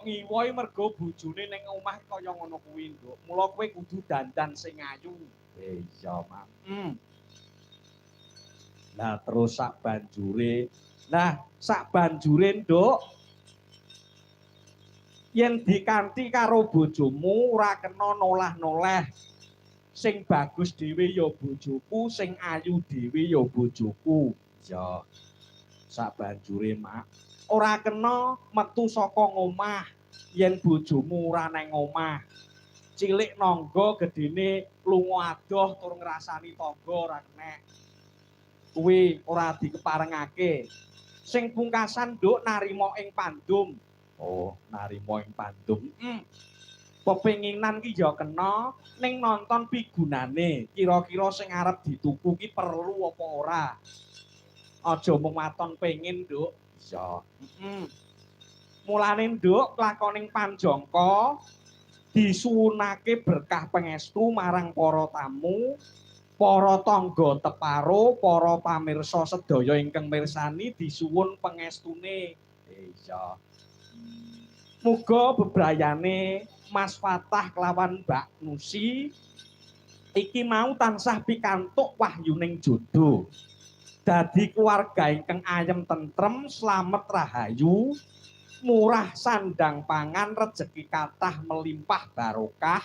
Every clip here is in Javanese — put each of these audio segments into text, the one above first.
ngiwohi mergo bojone ning omah kaya ngono kuwi, Nduk. Mula kowe kudu dandan sing ayu. Iya, Mak. Nah, terus sak banjure. Nah, sak banjure, Nduk, yen dikanthi karo bojomu ora kena nolah-noleh. Sing bagus dhewe ya bojoku, sing ayu dhewe ya bojoku. Ya. Sak banjure, Mak. Ora kena metu saka ngomah yen bojomu ora nang omah. Cilik nangga gedene lunga adoh tur ngrasani tangga ora kenek. Kuwi ora dikeparengake. Sing pungkasan, Nduk, narima ing pandum. Oh, narima ing pandum. Pepenginan ki ya kena, ning nonton pigunane. Kira-kira sing arep dituku ki perlu apa ora? Aja mung waton pengin, Nduk. Iya. Mulane, Nduk, lakoning panjangka disuwunake berkah pangestu marang para tamu, para tangga teparo, para pamirsa sedaya ingkang mirsani disuwun pangestune. Iya. Muga bebrayane Mas Fatah kelawan Mbak Nusi iki mau tansah pikantuk wahyuning jodoh. Dadi keluarga ingkang ayem tentrem, slamet rahayu, murah sandang pangan, rejeki kathah melimpah barokah,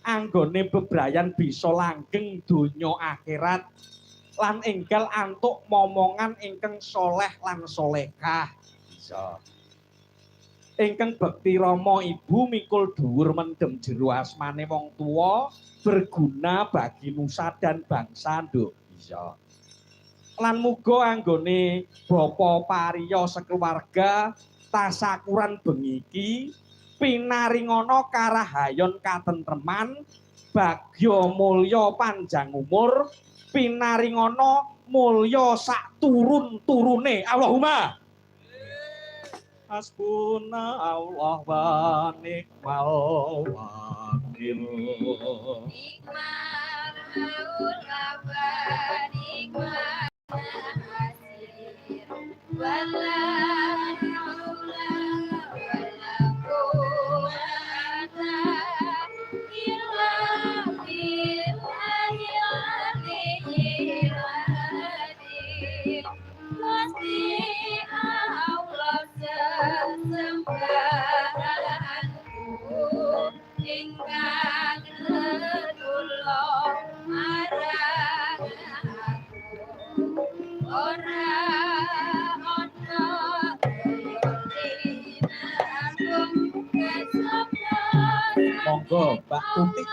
anggone bebrayan bisa langgeng donya akhirat, lan enggal antuk momongan ingkang soleh lan solehah. Bisa. Ingkang bekti rama ibu mikul dhuwur mendem jero asmane wong tuwa, berguna bagi nusa dan bangsa, Nduk. Iya. Lan muga anggone bapa pariya sekeluarga tasakuran bengi iki pinaringana karahayon katentreman, bagya mulya panjang umur, pinaringana mulya sak turun-turune. Allahumma hasbuna Allah wa ni'mal wakil. Nikmal haula wa nikmal nasir. Wala haula wala quwwata illa billahil aliyyil azim. Gusti Allah sesembahanku ingkang tetulung marang aku ora ana tinambung kesempatan. Monggo Mbak Tutik.